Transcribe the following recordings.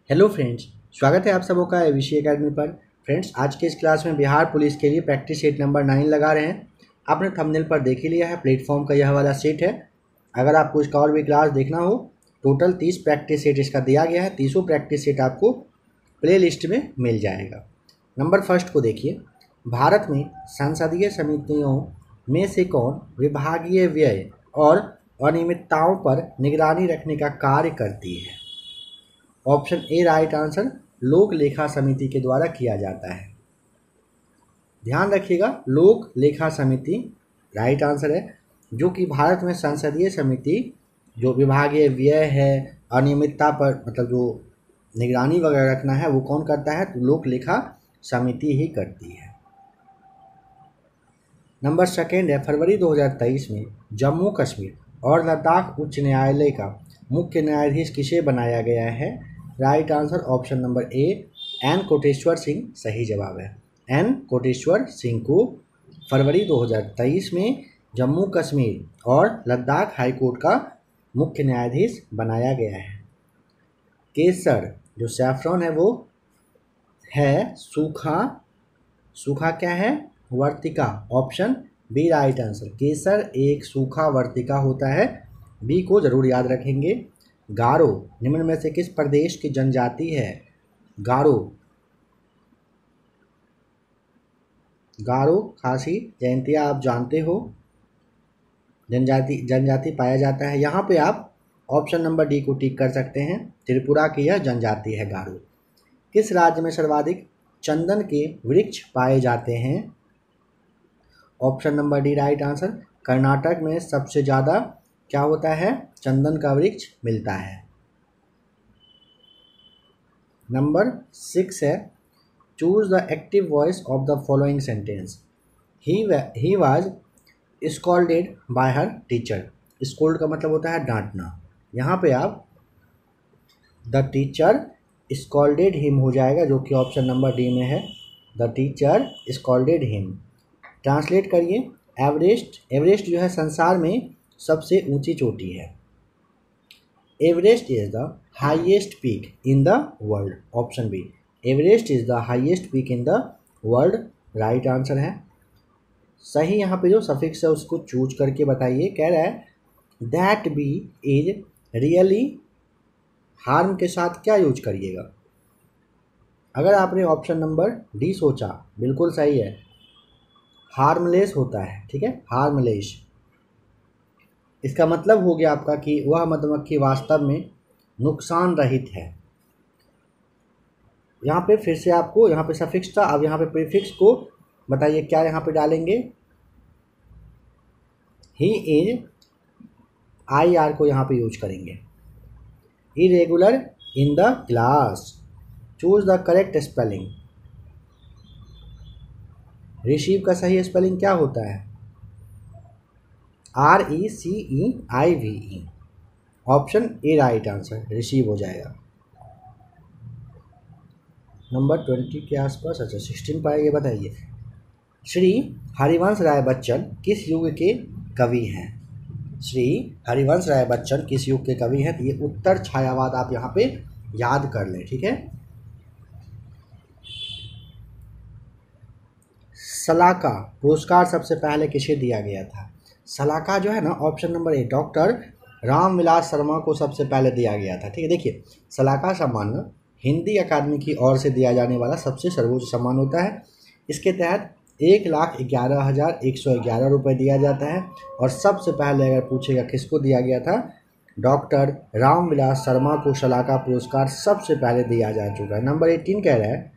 Hello friends, स्वागत है आप सबों का एबीसी एकेडमी पर। फ्रेंड्स, आज के इस क्लास में बिहार पुलिस के लिए प्रैक्टिस सेट नंबर 9 लगा रहे हैं। आपने थंबनेल पर देख ही लिया है, प्लेटफॉर्म का यह वाला सेट है। अगर आपको इसका और भी क्लास देखना हो, टोटल 30 प्रैक्टिस सेट इसका दिया गया है। 30 प्रैक्टिस सेट आपको प्ले लिस्ट में मिल जाएगा। नंबर फर्स्ट को देखिए। भारत में संसदीय समितियों में से कौन विभागीय व्यय और अनियमितताओं पर निगरानी रखने का कार्य करती है? ऑप्शन ए राइट आंसर लोक लेखा समिति के द्वारा किया जाता है। ध्यान रखिएगा, लोक लेखा समिति राइट आंसर है, जो कि भारत में संसदीय समिति जो विभागीय व्यय है, अनियमितता पर मतलब जो निगरानी वगैरह रखना है वो कौन करता है? तो लोक लेखा समिति ही करती है। नंबर सेकेंड है, फरवरी 2023 में जम्मू कश्मीर और लद्दाख उच्च न्यायालय का मुख्य न्यायाधीश किसे बनाया गया है? Right answer option number A N Koteshwar Singh सही जवाब है। एन कोटेश्वर सिंह को फरवरी 2023 में जम्मू कश्मीर और लद्दाख हाईकोर्ट का मुख्य न्यायाधीश बनाया गया है। केसर जो सैफरॉन है वो है सूखा क्या है? वर्तिका। Option B right answer. केसर एक सूखा वर्तिका होता है। बी को जरूर याद रखेंगे। गारो निम्न में से किस प्रदेश की जनजाति है? गारो खासी जयंतिया आप जानते हो, जनजाति पाया जाता है। यहाँ पे आप ऑप्शन नंबर डी को टिक कर सकते हैं। त्रिपुरा की यह जनजाति है गारो। किस राज्य में सर्वाधिक चंदन के वृक्ष पाए जाते हैं? Option number D right answer. Karnataka में सबसे ज़्यादा क्या होता है? चंदन का वृक्ष मिलता है। नंबर 6 है, choose the active voice of the following sentence. He was scolded bye her teacher. Scold का मतलब होता है डांटना। यहाँ पे आप द टीचर स्कॉल्डेड हिम हो जाएगा, जो कि ऑप्शन नंबर डी में है। The teacher scolded him. Translate करिए। एवरेस्ट जो है संसार में सबसे ऊंची चोटी है। Everest is the highest peak in the world. Option B Everest is the highest peak in the world right answer है। सही यहाँ पे जो सफिक्स है उसको चूज करके बताइए। कह रहा है that B is really harm के साथ क्या यूज करिएगा? अगर आपने ऑप्शन नंबर डी सोचा, बिल्कुल सही है, हार्मलेस होता है। ठीक है, हार्मलेस। इसका मतलब हो गया आपका कि वह मधुमक्खी वास्तव में नुकसान रहित है। यहाँ पे फिर से आपको यहाँ पे सफिक्स था, अब यहाँ पे प्रीफिक्स को बताइए क्या यहाँ पे डालेंगे। ही इज IR को यहाँ पे यूज करेंगे। Irregular in the class. Choose the correct spelling. Receive का सही स्पेलिंग क्या होता है? RECEIVE। Option A right answer, receive हो जाएगा। नंबर 20 के आसपास, अच्छा 16 पर ये बताइए, श्री हरिवंश राय बच्चन किस युग के कवि हैं? श्री हरिवंश राय बच्चन किस युग के कवि हैं? तो ये उत्तर छायावाद आप यहाँ पे याद कर लें। ठीक है। सलाका पुरस्कार सबसे पहले किसे दिया गया था? सलाका जो है ना, ऑप्शन नंबर ए डॉक्टर रामविलास शर्मा को सबसे पहले दिया गया था। ठीक है। देखिए, सलाका सम्मान हिंदी अकादमी की ओर से दिया जाने वाला सबसे सर्वोच्च सम्मान होता है। इसके तहत 1,11,111 रुपये दिया जाता है। और सबसे पहले अगर पूछेगा किसको दिया गया था, डॉक्टर रामविलास शर्मा को सलाका पुरस्कार सबसे पहले दिया जा चुका है। नंबर 18 कह रहा है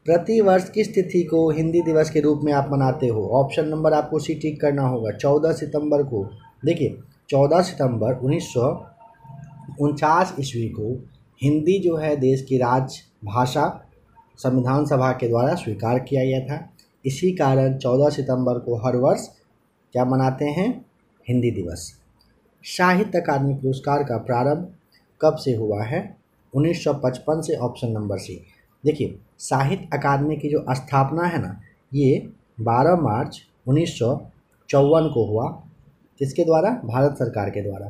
प्रति वर्ष किस तिथि को हिंदी दिवस के रूप में आप मनाते हो? ऑप्शन नंबर आपको सी टिक करना होगा। 14 सितंबर को। देखिए, 14 सितंबर 1949 ईस्वी को हिंदी जो है देश की राजभाषा संविधान सभा के द्वारा स्वीकार किया गया था। इसी कारण 14 सितंबर को हर वर्ष क्या मनाते हैं? हिंदी दिवस। साहित्य अकादमी पुरस्कार का प्रारंभ कब से हुआ है? 1955 से। Option number C. देखिए, साहित्य अकादमी की जो स्थापना है ना, ये 12 मार्च 1954 को हुआ। किसके द्वारा? भारत सरकार के द्वारा।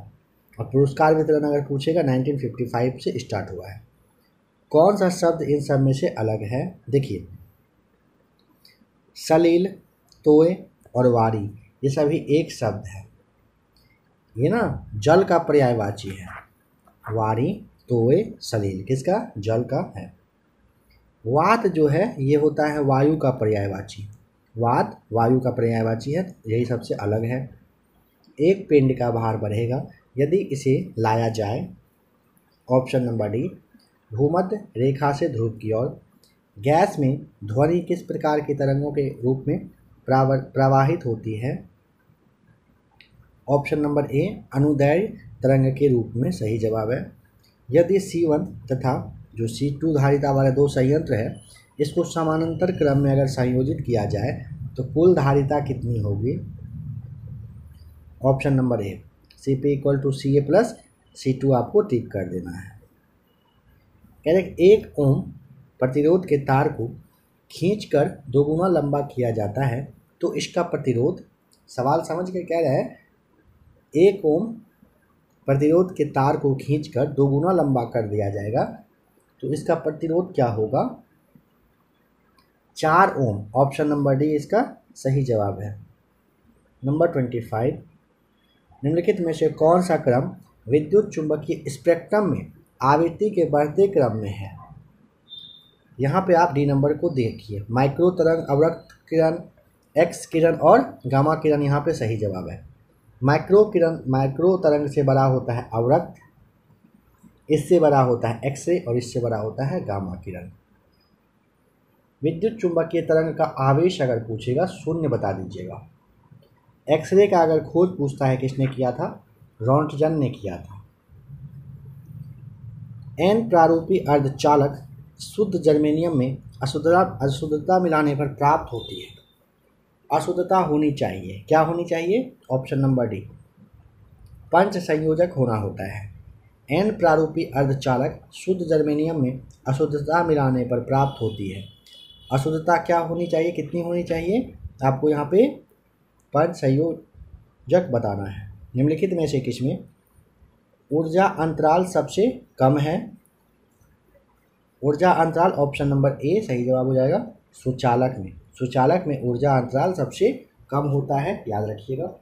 और पुरस्कार वितरण अगर पूछेगा 1955 से स्टार्ट हुआ है। कौन सा शब्द इन सब में से अलग है? देखिए, सलील, तोय और वारी ये सभी एक शब्द है। ये ना जल का पर्यायवाची है। वारी, तोय, सलील किसका? जल का है। वात जो है ये होता है वायु का पर्यायवाची। वात वायु का पर्यायवाची है, यही सबसे अलग है। एक पिंड का भार बढ़ेगा यदि इसे लाया जाए। ऑप्शन नंबर डी, भूमध्य रेखा से ध्रुव की ओर। गैस में ध्वनि किस प्रकार की तरंगों के रूप में प्रवाहित होती है? ऑप्शन नंबर ए, अनुदैर्घ्य तरंग के रूप में सही जवाब है। यदि C1 तथा जो C2 धारिता वाले दो संयंत्र है इसको समानांतर क्रम में अगर संयोजित किया जाए तो कुल धारिता कितनी होगी? Option number A, Cp equal to Ca plus C2 आपको टिक कर देना है। कह रहे 1 ओम प्रतिरोध के तार को खींचकर दोगुना लंबा किया जाता है तो इसका प्रतिरोध, सवाल समझ के कह रहे हैं 1 ओम प्रतिरोध के तार को खींचकर दोगुना लंबा कर दिया जाएगा तो इसका प्रतिरोध क्या होगा? 4 ओम। ऑप्शन नंबर डी इसका सही जवाब है। नंबर 25, निम्नलिखित में से कौन सा क्रम विद्युत चुंबकीय स्पेक्ट्रम में आवृत्ति के बढ़ते क्रम में है? यहाँ पे आप डी नंबर को देखिए, माइक्रो तरंग, अवरक्त किरण, एक्स किरण और गामा किरण यहाँ पे सही जवाब है। माइक्रो तरंग से बड़ा होता है अवरक्त, इससे बड़ा होता है एक्सरे और इससे बड़ा होता है गामा किरण। विद्युत चुंबकीय तरंग का आवेश अगर पूछेगा 0 बता दीजिएगा। एक्सरे का अगर खोज पूछता है किसने किया था? रोंटगन ने किया था। एन प्रारूपी अर्धचालक शुद्ध जर्मेनियम में अशुद्धता मिलाने पर प्राप्त होती है। अशुद्धता होनी चाहिए, क्या होनी चाहिए? ऑप्शन नंबर डी, पंच संयोजक होना होता है। एन प्रारूपी अर्धचालक शुद्ध जर्मेनियम में अशुद्धता मिलाने पर प्राप्त होती है। अशुद्धता क्या होनी चाहिए, कितनी होनी चाहिए? आपको यहाँ पे पंच संयोजक बताना है। निम्नलिखित में से किसमें ऊर्जा अंतराल सबसे कम है? ऊर्जा अंतराल ऑप्शन नंबर ए सही जवाब हो जाएगा। सुचालक में, सुचालक में ऊर्जा अंतराल सबसे कम होता है, याद रखिएगा।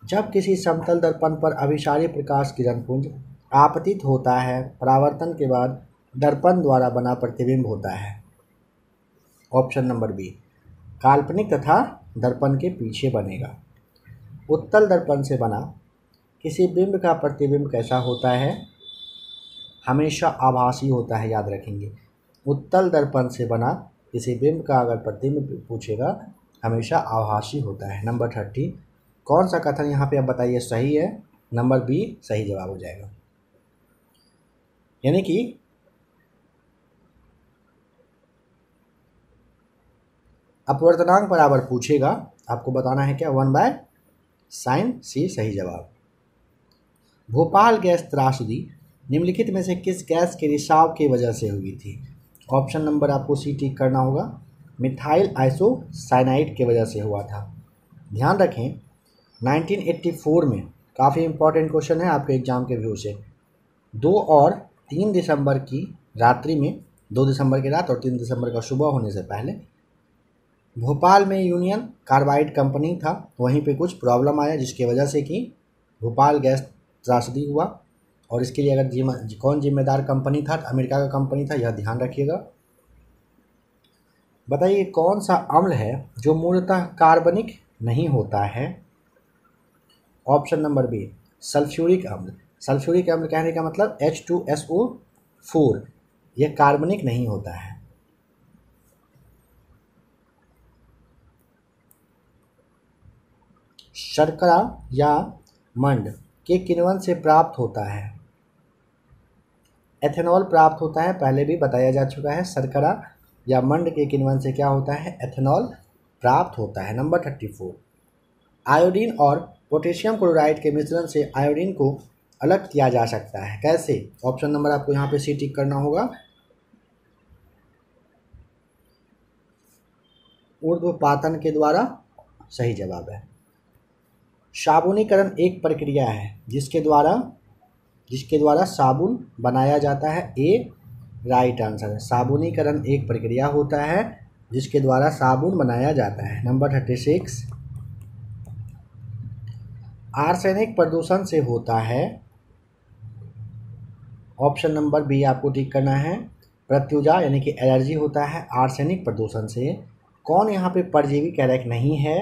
जब किसी समतल दर्पण पर अभिसारी प्रकाश किरण पुंज आपतित होता है, परावर्तन के बाद दर्पण द्वारा बना प्रतिबिंब होता है। ऑप्शन नंबर बी, काल्पनिक तथा दर्पण के पीछे बनेगा। उत्तल दर्पण से बना किसी बिंब का प्रतिबिंब कैसा होता है? हमेशा आभासी होता है, याद रखेंगे। उत्तल दर्पण से बना किसी बिंब का अगर प्रतिबिंब पूछेगा हमेशा आभासी होता है। नंबर 30, कौन सा कथन यहाँ पे आप बताइए सही है? नंबर बी सही जवाब हो जाएगा। यानी कि अपवर्तनांक बराबर पूछेगा, आपको बताना है क्या? 1/sin c सही जवाब। भोपाल गैस त्रासदी निम्नलिखित में से किस गैस के रिसाव की वजह से हुई थी? ऑप्शन नंबर आपको सी टिक करना होगा। मिथाइल आइसोसाइनाइड की वजह से हुआ था। ध्यान रखें 1984 में, काफ़ी इंपॉर्टेंट क्वेश्चन है आपके एग्जाम के व्यू से, 2 और 3 दिसंबर की रात्रि में, 2 दिसंबर की रात और 3 दिसंबर का सुबह होने से पहले भोपाल में यूनियन कार्बाइड कंपनी था, वहीं पे कुछ प्रॉब्लम आया जिसकी वजह से कि भोपाल गैस त्रासदी हुआ। और इसके लिए अगर कौन जिम्मेदार कंपनी था? अमेरिका का कंपनी था, यह ध्यान रखिएगा। बताइए कौन सा अम्ल है जो मूलतः कार्बनिक नहीं होता है? ऑप्शन नंबर बी, सल्फ्यूरिक अम्ल। सल्फ्यूरिक अम्ल कहने का मतलब H2SO4, यह कार्बनिक नहीं होता है। शर्करा या मंड के किण्वन से प्राप्त होता है? एथेनॉल प्राप्त होता है, पहले भी बताया जा चुका है। शर्करा या मंड के किण्वन से क्या होता है? एथेनॉल प्राप्त होता है। नंबर 34, आयोडीन और पोटेशियम क्लोराइड के मिश्रण से आयोडीन को अलग किया जा सकता है, कैसे? ऑप्शन नंबर आपको यहाँ पे सी टिक करना होगा। ऊर्ध्वपातन के द्वारा सही जवाब है। साबुनीकरण एक प्रक्रिया है जिसके द्वारा साबुन बनाया जाता है। ए, राइट आंसर है। साबुनीकरण एक प्रक्रिया होता है जिसके द्वारा साबुन बनाया जाता है। नंबर 36, आर्सेनिक प्रदूषण से होता है। ऑप्शन नंबर बी आपको टिक करना है। प्रत्युजा यानी कि एलर्जी होता है आर्सेनिक प्रदूषण से। कौन यहाँ पे परजीवी कैरेक नहीं है?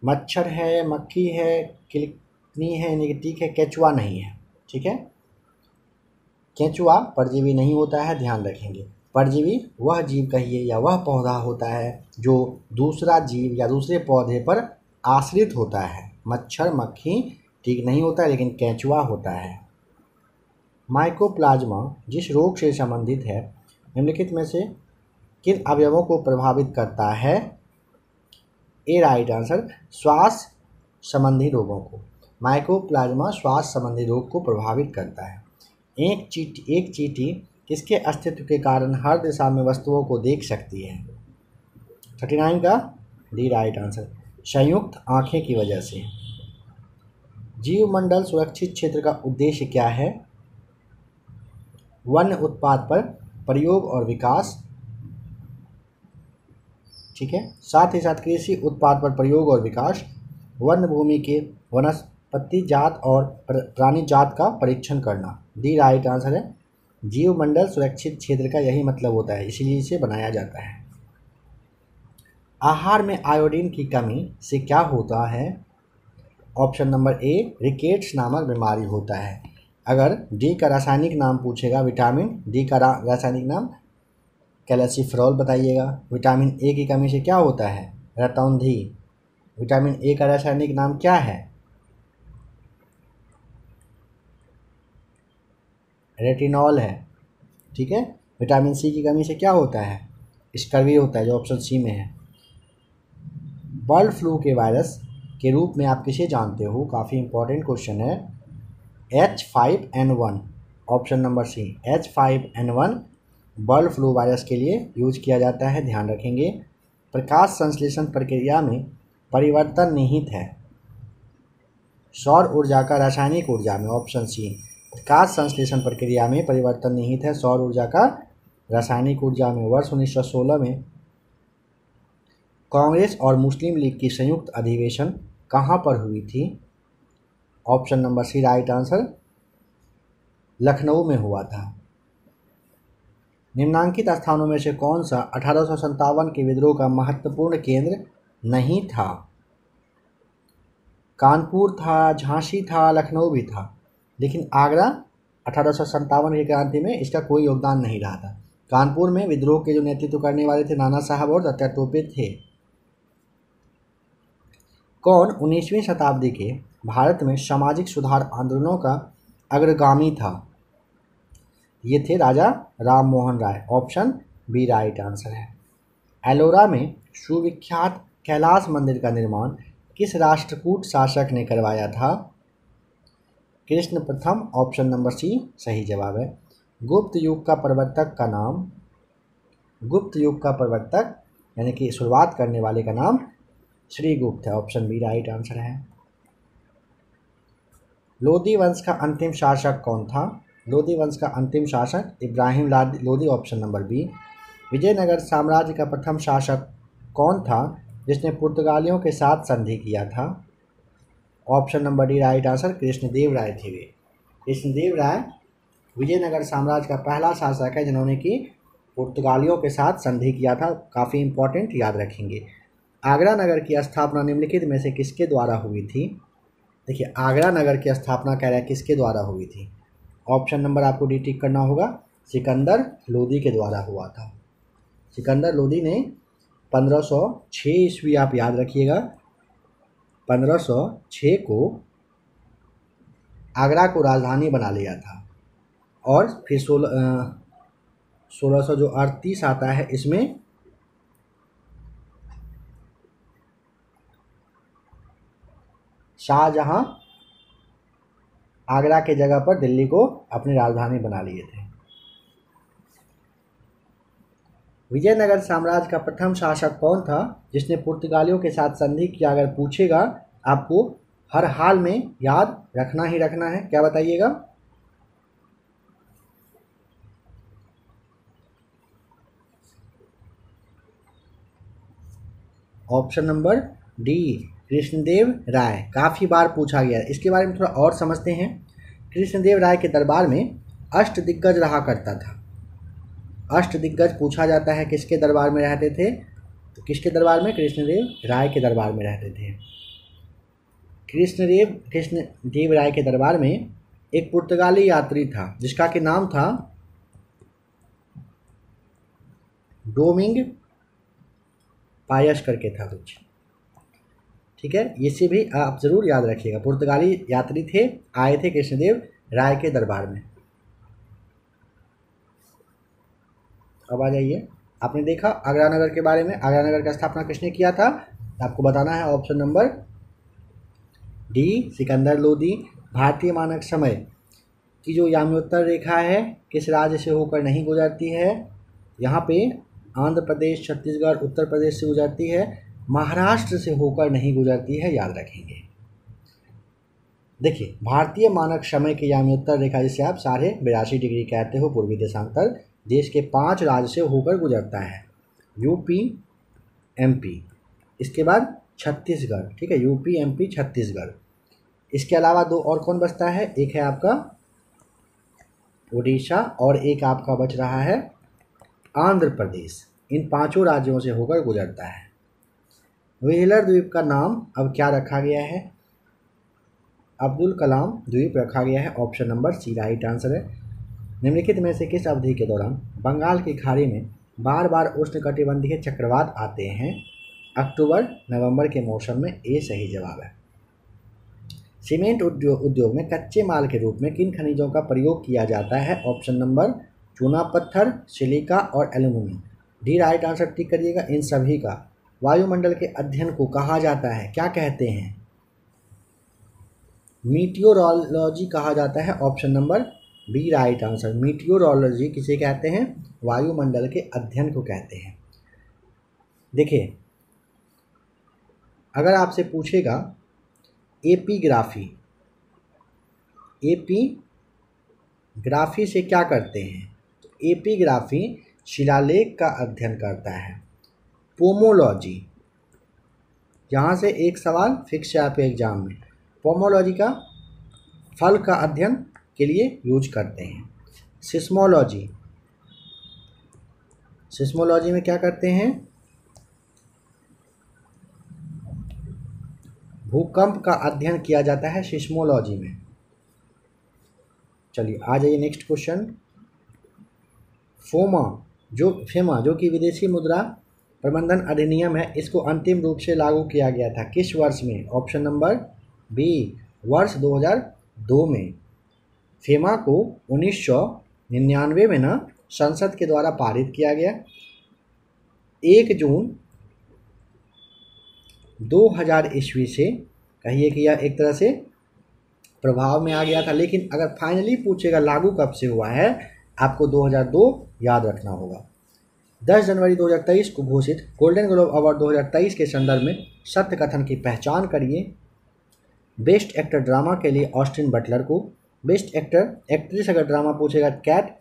मच्छर है, मक्खी है, किलनी है यानी कि टिक है, केचुआ नहीं है। ठीक है, केंचुआ परजीवी नहीं होता है, ध्यान रखेंगे। परजीवी वह जीव कहिए या वह पौधा होता है जो दूसरा जीव या दूसरे पौधे पर आश्रित होता है। मच्छर मक्खी ठीक नहीं होता है, लेकिन केंचुआ होता है। माइकोप्लाज्मा जिस रोग से संबंधित है निम्नलिखित में से किन अवयवों को प्रभावित करता है? ए राइट आंसर, श्वास संबंधी रोगों को। माइकोप्लाज्मा श्वास संबंधी रोग को प्रभावित करता है। एक चींटी किसके अस्तित्व के कारण हर दिशा में वस्तुओं को देख सकती है? 39 का डी राइट आंसर, संयुक्त आंखें की वजह से। जीवमंडल सुरक्षित क्षेत्र का उद्देश्य क्या है? वन्य उत्पाद पर प्रयोग और विकास। ठीक है, साथ ही साथ कृषि उत्पाद पर प्रयोग और विकास, वन्य भूमि के वनस्पति जात और प्राणी जात का परीक्षण करना। डी राइट आंसर है। जीवमंडल सुरक्षित क्षेत्र का यही मतलब होता है, इसीलिए इसे बनाया जाता है। आहार में आयोडीन की कमी से क्या होता है? ऑप्शन नंबर ए, रिकेट्स नामक बीमारी होता है। अगर डी का रासायनिक नाम पूछेगा विटामिन डी का रासायनिक नाम कैल्सिफेरॉल बताइएगा। विटामिन ए की कमी से क्या होता है? रतौंधी। विटामिन ए का रासायनिक नाम क्या है? रेटिनॉल है। ठीक है, विटामिन सी की कमी से क्या होता है? स्कर्वी होता है, जो ऑप्शन सी में है। बर्ड फ्लू के वायरस के रूप में आप किसे जानते हो? काफ़ी इंपॉर्टेंट क्वेश्चन है। H5N1, option number C, H5N1 bird flu virus के लिए यूज किया जाता है, ध्यान रखेंगे। प्रकाश संश्लेषण प्रक्रिया में परिवर्तन निहित है। सौर ऊर्जा का रासायनिक ऊर्जा में, ऑप्शन सी, प्रकाश संश्लेषण प्रक्रिया में परिवर्तन निहित है सौर ऊर्जा का रासायनिक ऊर्जा में। वर्ष 1916 में कांग्रेस और मुस्लिम लीग की संयुक्त अधिवेशन कहाँ पर हुई थी? Option number C right answer, Lucknow में हुआ था। निम्नांकित स्थानों में से कौन सा 1857 के विद्रोह का महत्वपूर्ण केंद्र नहीं था? कानपुर था, झांसी था, लखनऊ भी था, लेकिन आगरा 1857 की क्रांति में इसका कोई योगदान नहीं रहा था। कानपुर में विद्रोह के जो नेतृत्व करने वाले थे नाना साहब और तात्या टोपे थे। कौन 19वीं शताब्दी के भारत में सामाजिक सुधार आंदोलनों का अग्रगामी था? ये थे राजा Ram Mohan Roy. Option B right answer है। एलोरा में सुविख्यात कैलाश मंदिर का निर्माण किस राष्ट्रकूट शासक ने करवाया था? कृष्ण प्रथम, ऑप्शन नंबर सी सही जवाब है। गुप्त युग का प्रवर्तक का नाम, गुप्त युग का प्रवर्तक यानी कि शुरुआत करने वाले का नाम श्री गुप्त है, ऑप्शन बी राइट आंसर है। लोधी वंश का अंतिम शासक कौन था? लोधी वंश का अंतिम शासक Ibrahim Lodhi, option number B. Vijayanagar साम्राज्य का प्रथम शासक कौन था जिसने पुर्तगालियों के साथ संधि किया था? Option number D right answer, Krishnadev Rai थे वे। कृष्णदेव राय विजयनगर साम्राज्य का पहला शासक है जिन्होंने कि पुर्तगालियों के साथ संधि किया था। काफ़ी इंपॉर्टेंट, याद रखेंगे। आगरा नगर की स्थापना निम्नलिखित में से किसके द्वारा हुई थी? देखिए, आगरा नगर की स्थापना कह रहा है किसके द्वारा हुई थी? ऑप्शन नंबर आपको डी टिक करना होगा, सिकंदर लोदी के द्वारा हुआ था। सिकंदर लोदी ने 1506 ईस्वी, आप याद रखिएगा, 1506 को आगरा को राजधानी बना लिया था। और फिर 1600 जो 38 आता है इसमें शाहजहां आगरा के जगह पर दिल्ली को अपनी राजधानी बना लिए थे। विजयनगर साम्राज्य का प्रथम शासक कौन था जिसने पुर्तगालियों के साथ संधि किया? अगर पूछेगा आपको हर हाल में याद रखना ही रखना है, क्या बताइएगा? ऑप्शन नंबर डी कृष्णदेव राय। काफ़ी बार पूछा गया, इसके बारे में थोड़ा और समझते हैं। कृष्णदेव राय के दरबार में अष्ट दिग्गज रहा करता था। अष्ट दिग्गज पूछा जाता है किसके दरबार में रहते थे, तो किसके दरबार में? कृष्णदेव राय के दरबार में रहते थे। कृष्णदेव राय के दरबार में एक पुर्तगाली यात्री था जिसका कि नाम था डोमिंग पायस करके था कुछ, ठीक है। इसे भी आप ज़रूर याद रखिएगा। पुर्तगाली यात्री थे, आए थे कृष्णदेव राय के दरबार में। अब आ जाइए, आपने देखा आगरा नगर के बारे में। आगरा नगर का स्थापना किसने किया था? आपको बताना है option number D Sikandar Lodi. भारतीय मानक समय की जो याम्योत्तर रेखा है किस राज्य से होकर नहीं गुजरती है? यहाँ पे आंध्र प्रदेश, छत्तीसगढ़, उत्तर प्रदेश से गुजरती है, महाराष्ट्र से होकर नहीं गुजरती है, याद रखेंगे। देखिए, भारतीय मानक समय की याम्योत्तर रेखा जिसे आप 82.5 डिग्री कहते हो, पूर्वी देशांतर देश के 5 राज्य से होकर गुजरता है। यूपी, एमपी, इसके बाद छत्तीसगढ़, ठीक है, यूपी, एमपी, छत्तीसगढ़। इसके अलावा 2 और कौन बचता है? एक है आपका उड़ीसा और एक आपका बच रहा है आंध्र प्रदेश। इन 5 राज्यों से होकर गुजरता है। व्हीलर द्वीप का नाम अब क्या रखा गया है? अब्दुल कलाम द्वीप रखा गया है। Option number C right answer है। निम्नलिखित में से किस अवधि के दौरान बंगाल की खाड़ी में बार बार उष्णकटिबंधीय चक्रवात आते हैं? अक्टूबर नवंबर के मौसम में, ये सही जवाब है। सीमेंट उद्योग में कच्चे माल के रूप में किन खनिजों का प्रयोग किया जाता है? ऑप्शन नंबर चूना पत्थर, सिलिका और aluminium. D right answer tick करिएगा। इन सभी का वायुमंडल के अध्ययन को कहा जाता है, क्या कहते हैं? मीटियोरोलॉजी कहा जाता है। Option number B right answer. Meteorology किसे कहते हैं? वायुमंडल के अध्ययन को कहते हैं। देखिए, अगर आपसे पूछेगा एपीग्राफी, एपीग्राफी से क्या करते हैं? तो एपीग्राफी शिलालेख का अध्ययन करता है। पोमोलॉजी, यहाँ से एक सवाल फिक्स है आपके एग्जाम में, पोमोलॉजी का फल का अध्ययन के लिए यूज करते हैं। सिस्मोलॉजी, सिस्मोलॉजी में क्या करते हैं? भूकंप का अध्ययन किया जाता है सिस्मोलॉजी में। चलिए आ जाइए नेक्स्ट क्वेश्चन। फेमा जो कि विदेशी मुद्रा प्रबंधन अधिनियम है, इसको अंतिम रूप से लागू किया गया था किस वर्ष में? ऑप्शन नंबर बी वर्ष 2002 में। फेमा को 1999 में ना संसद के द्वारा पारित किया गया। 1 जून 2000 ईस्वी से कहिए कि यह एक तरह से प्रभाव में आ गया था, लेकिन अगर फाइनली पूछेगा लागू कब से हुआ है, आपको 2002 याद रखना होगा। 10 जनवरी 2023 को घोषित गोल्डन ग्लोब अवार्ड 2023 के संदर्भ में सत्य कथन की पहचान करिए। बेस्ट एक्टर ड्रामा के लिए ऑस्टिन बटलर को, बेस्ट एक्ट्रेस अगर ड्रामा पूछेगा कैट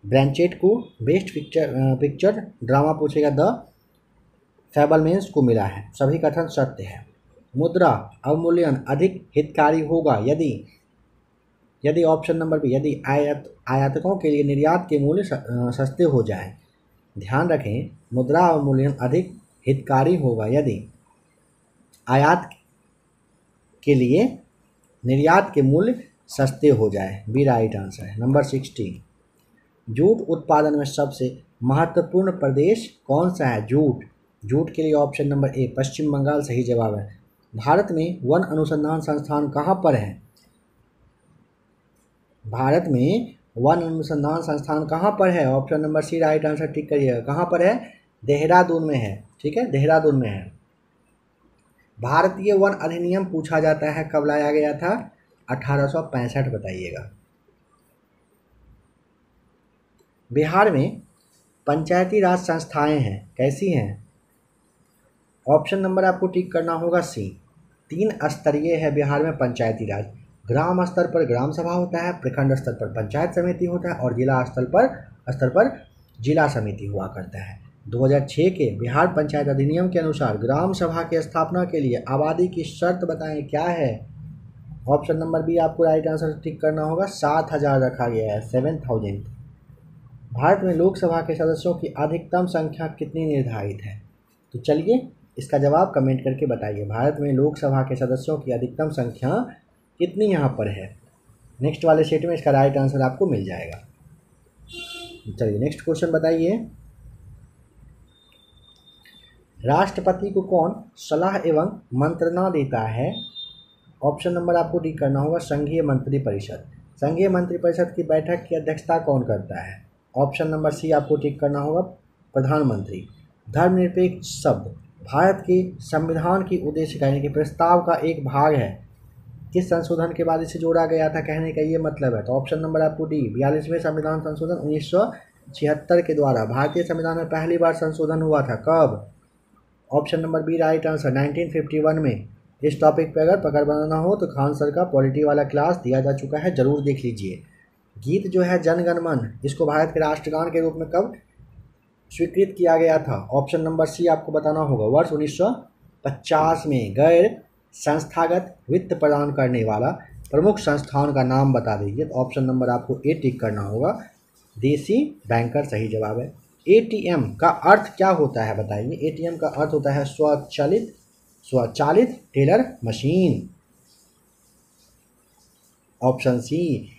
ब्लैंचेट को, बेस्ट पिक्चर ड्रामा पूछेगा द फैबलमैन्स को मिला है। सभी कथन सत्य है। मुद्रा अवमूल्यन अधिक हितकारी होगा यदि ऑप्शन नंबर बी, यदि आयातकों के लिए निर्यात के मूल्य सस्ते हो जाए। ध्यान रखें, मुद्रा अवमूल्यन अधिक हितकारी होगा यदि आयात के लिए निर्यात के मूल्य सस्ते हो जाए। बी राइट आंसर है। नंबर 16, जूट उत्पादन में सबसे महत्वपूर्ण प्रदेश कौन सा है? जूट के लिए ऑप्शन नंबर ए पश्चिम बंगाल सही जवाब है। भारत में वन अनुसंधान संस्थान कहाँ पर है? भारत में वन अनुसंधान संस्थान कहाँ पर है? Option number C right answer tick करिएगा। कहाँ पर है? देहरादून में है, ठीक है, देहरादून में है। भारतीय वन अधिनियम पूछा जाता है कब लाया गया था? 1865 बताइएगा। बिहार में पंचायती राज संस्थाएं हैं, कैसी हैं? ऑप्शन नंबर आपको टिक करना होगा सी। 3 स्तरीय है बिहार में पंचायती राज। ग्राम स्तर पर ग्राम सभा होता है, प्रखंड स्तर पर पंचायत समिति होता है और जिला स्तर पर जिला समिति हुआ करता है। 2006 के बिहार पंचायत अधिनियम के अनुसार ग्राम सभा की स्थापना के लिए आबादी की शर्त बताएं क्या है। ऑप्शन नंबर बी आपको राइट आंसर टिक करना होगा, 7,000 रखा गया है, 7,000। भारत में लोकसभा के सदस्यों की अधिकतम संख्या कितनी निर्धारित है? तो चलिए इसका जवाब कमेंट करके बताइए, भारत में लोकसभा के सदस्यों की अधिकतम संख्या कितनी यहाँ पर है। नेक्स्ट वाले सेट में इसका राइट आंसर आपको मिल जाएगा। चलिए नेक्स्ट क्वेश्चन बताइए, राष्ट्रपति को कौन सलाह एवं मंत्रणा देता है? ऑप्शन नंबर आपको टिक करना होगा, संघीय मंत्रिपरिषद। संघीय मंत्रिपरिषद की बैठक की अध्यक्षता कौन करता है? ऑप्शन नंबर सी आपको टिक करना होगा, प्रधानमंत्री। धर्मनिरपेक्ष शब्द भारत के संविधान की उद्देशिका यानी कि प्रस्ताव का एक भाग है, किस संशोधन के बाद इसे जोड़ा गया था, कहने का ये मतलब है। तो ऑप्शन नंबर आपको डी, 42वें संविधान संशोधन 1976 के द्वारा भारतीय संविधान में पहली बार संशोधन हुआ था। कब? Option number B right answer, 1951 में। इस टॉपिक पे अगर पकड़ बनाना हो तो खान सर का पॉलिटी वाला क्लास दिया जा चुका है, जरूर देख लीजिए। गीत जो है जन गण मन, इसको भारत के राष्ट्रगान के रूप में कब स्वीकृत किया गया था? ऑप्शन नंबर सी आपको बताना होगा, वर्ष 1950 में। गैर संस्थागत वित्त प्रदान करने वाला प्रमुख संस्थान का नाम बता दीजिए। तो ऑप्शन नंबर आपको ए टिक करना होगा, देसी बैंकर सही जवाब है। एटीएम का अर्थ क्या होता है बताइए? एटीएम का अर्थ होता है स्वचालित टेलर मशीन। Option C.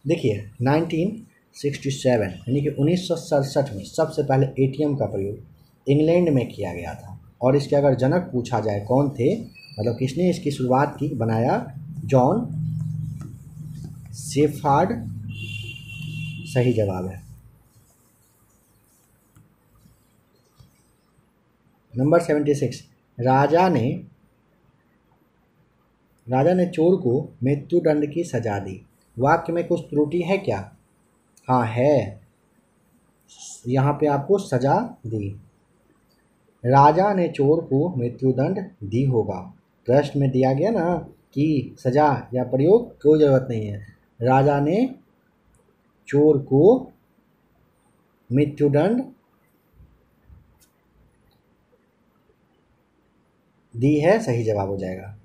देखिए 1967 यानी कि 1967 में सबसे पहले एटीएम का प्रयोग इंग्लैंड में किया गया था। और इसके अगर जनक पूछा जाए कौन थे, मतलब किसने इसकी शुरुआत की, बनाया, जॉन शेफार्ड सही जवाब है। नंबर 76, राजा ने चोर को मृत्युदंड की सजा दी। वाक्य में कुछ त्रुटि है क्या? हाँ है, यहाँ पे आपको सजा दी। राजा ने चोर को मृत्युदंड दी होगा, प्रश्न में दिया गया ना कि सजा या प्रयोग, कोई जरूरत नहीं है। राजा ने चोर को मृत्युदंड दी है, सही जवाब हो जाएगा।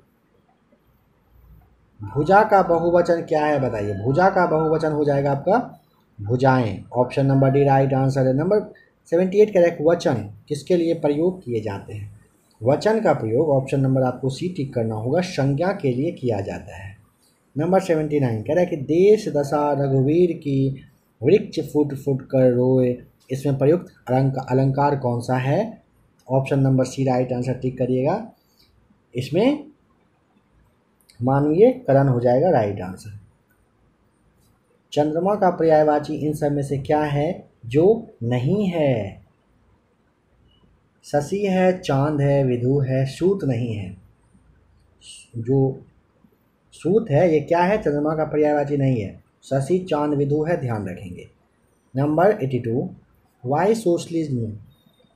भुजा का बहुवचन क्या है बताइए? भुजा का बहुवचन हो जाएगा आपका भुजाएं। Option number D right answer है। नंबर 78 करेक्ट, वचन किसके लिए प्रयोग किए जाते हैं? वचन का प्रयोग ऑप्शन नंबर आपको सी टिक करना होगा, संज्ञा के लिए किया जाता है। नंबर 79 कह रहा है कि देश दशा रघुवीर की वृक्ष फुट फुट कर रोए, इसमें प्रयुक्त अलंकार कौन सा है? Option number C right answer tick करिएगा, इसमें मानवीय करण हो जाएगा राइट आंसर। चंद्रमा का पर्यायवाची इन सब में से क्या है जो नहीं है? शशि है, चांद है, विधु है, सूत नहीं है। जो सूत है ये क्या है? चंद्रमा का पर्यायवाची नहीं है। शशि, चांद, विधु है, ध्यान रखेंगे। नंबर 82, वाई सोशलिज्म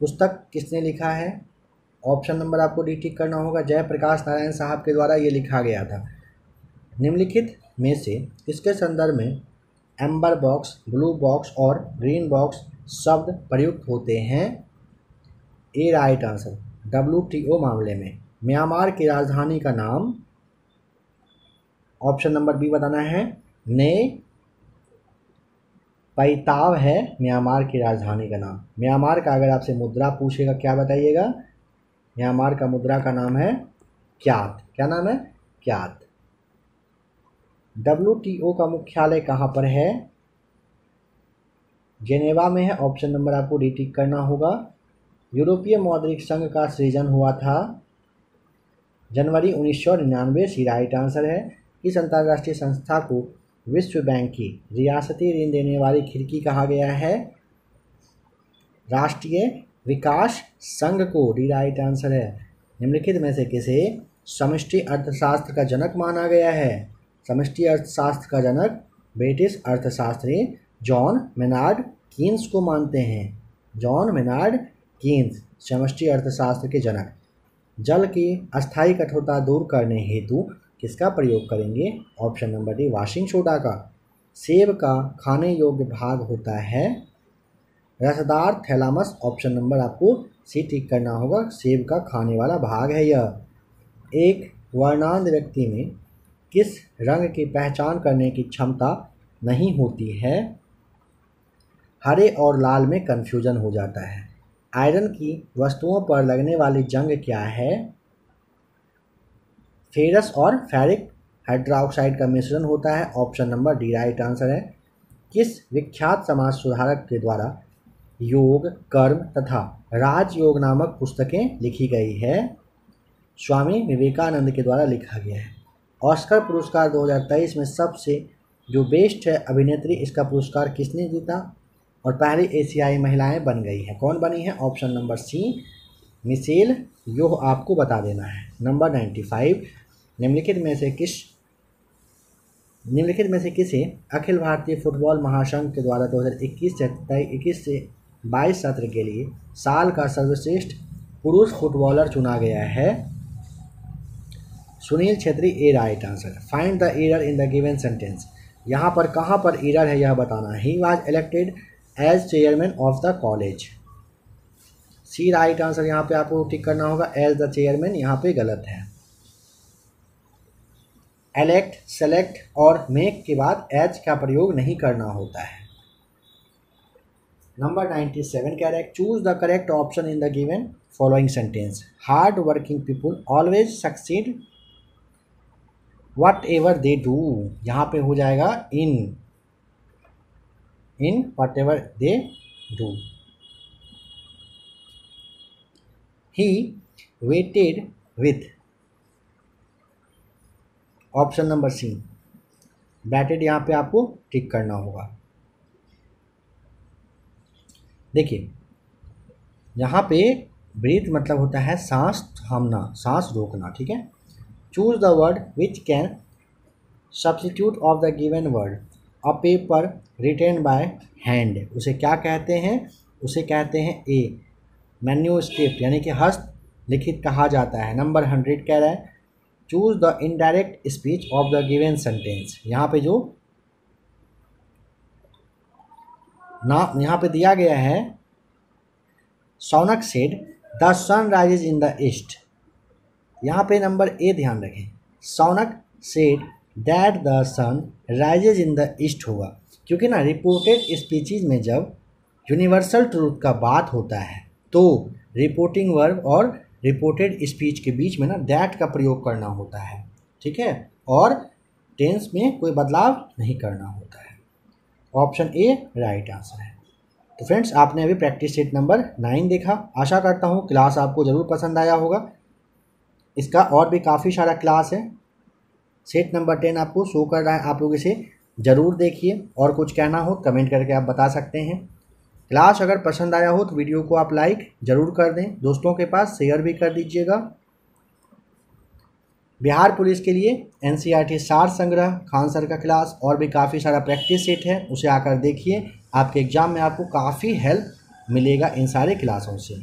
पुस्तक किसने लिखा है? ऑप्शन नंबर आपको डी टिक करना होगा, जयप्रकाश नारायण साहब के द्वारा ये लिखा गया था। निम्नलिखित में से किसके संदर्भ में एम्बर बॉक्स, ब्लू बॉक्स और ग्रीन बॉक्स शब्द प्रयुक्त होते हैं? ए राइट आंसर, WTO मामले में। म्यांमार की राजधानी का नाम, ऑप्शन नंबर बी बताना है, ने पैताव है म्यांमार की राजधानी का नाम। म्यांमार का अगर आपसे मुद्रा पूछेगा क्या बताइएगा? म्यांमार का मुद्रा का नाम है क्यात। क्या नाम है? क्यात। WTO का मुख्यालय कहाँ पर है? जेनेवा में है। ऑप्शन नंबर आपको डी टिक करना होगा। यूरोपीय मौद्रिक संघ का सृजन हुआ था जनवरी 1999, सी राइट आंसर है। इस अंतर्राष्ट्रीय संस्था को विश्व बैंक की रियासती ऋण देने वाली खिड़की कहा गया है? राष्ट्रीय विकास संघ को, डी राइट आंसर है। निम्नलिखित में से किसे समष्टि अर्थशास्त्र का जनक माना गया है? समष्टि अर्थशास्त्र का जनक ब्रिटिश अर्थशास्त्री जॉन मेनार्ड कीन्स को मानते हैं। जॉन मेनार्ड कीन्स समष्टि अर्थशास्त्र के जनक। जल की अस्थायी कठोरता दूर करने हेतु किसका प्रयोग करेंगे? Option number D, washing soda का। सेब का खाने योग्य भाग होता है रसदार थैलामस, ऑप्शन नंबर आपको सी टिक करना होगा, सेब का खाने वाला भाग है यह। एक वर्णांध व्यक्ति में किस रंग की पहचान करने की क्षमता नहीं होती है? हरे और लाल में कन्फ्यूजन हो जाता है। आयरन की वस्तुओं पर लगने वाली जंग क्या है? फेरस और फेरिक हाइड्रोक्साइड का मिश्रण होता है, option number D right answer है। किस विख्यात समाज सुधारक के द्वारा योग, कर्म तथा राजयोग नामक पुस्तकें लिखी गई है? स्वामी विवेकानंद के द्वारा लिखा गया है। ऑस्कर पुरस्कार 2023 में सबसे जो बेस्ट है अभिनेत्री, इसका पुरस्कार किसने जीता और पहली एशियाई महिलाएं बन गई हैं? कौन बनी है? ऑप्शन नंबर सी मिशेल योह आपको बता देना है। नंबर 95, निम्नलिखित में से किसे अखिल भारतीय फुटबॉल महासंघ के द्वारा 2021 से 22 सत्र के लिए साल का सर्वश्रेष्ठ पुरुष फुटबॉलर चुना गया है? Sunil Chhetri, A right answer. Find the error in the given sentence, यहाँ पर कहाँ पर एरर है यह बताना है। He was elected as chairman of the college, C right answer यहाँ पे आपको टिक करना होगा। एज द चेयरमैन यहाँ पे गलत है। एलेक्ट, सेलेक्ट और मेक के बाद एज का प्रयोग नहीं करना होता है। नंबर 97 कह रहा है choose the correct option in the given following sentence. Hard working people always succeed whatever they do, यहाँ पे हो जाएगा in whatever they do. He waited with, option number C batted, यहाँ पे आपको टिक करना होगा। देखिए यहाँ पे ब्रीथ मतलब होता है सांस थामना, सांस रोकना, ठीक है। Choose the word which can substitute of the given word. A paper written by hand, उसे क्या कहते हैं? उसे कहते हैं ए मैन्यूस्क्रिप्ट, यानी कि हस्त लिखित कहा जाता है। नंबर 100 कह रहा है choose the indirect speech of the given sentence. यहाँ पे जो ना यहाँ पे दिया गया है Saunak said the sun rises in the east, यहाँ पे नंबर ए ध्यान रखें। Saunak said that the sun rises in the east होगा, क्योंकि ना रिपोर्टेड स्पीचीज में जब यूनिवर्सल ट्रूथ का बात होता है तो रिपोर्टिंग वर्ब और रिपोर्टेड स्पीच के बीच में ना दैट का प्रयोग करना होता है, ठीक है, और टेंस में कोई बदलाव नहीं करना होता है। ऑप्शन ए राइट आंसर है। तो फ्रेंड्स आपने अभी प्रैक्टिस सेट नंबर 9 देखा। आशा करता हूँ क्लास आपको ज़रूर पसंद आया होगा। इसका और भी काफ़ी सारा क्लास है। सेट नंबर 10 आपको शो कर रहा है, आप लोग इसे ज़रूर देखिए और कुछ कहना हो कमेंट करके आप बता सकते हैं। क्लास अगर पसंद आया हो तो वीडियो को आप लाइक ज़रूर कर दें, दोस्तों के पास शेयर भी कर दीजिएगा। बिहार पुलिस के लिए एनसीईआरटी सार संग्रह, खान सर का क्लास और भी काफ़ी सारा प्रैक्टिस सेट है, उसे आकर देखिए। आपके एग्ज़ाम में आपको काफ़ी हेल्प मिलेगा इन सारे क्लासों से।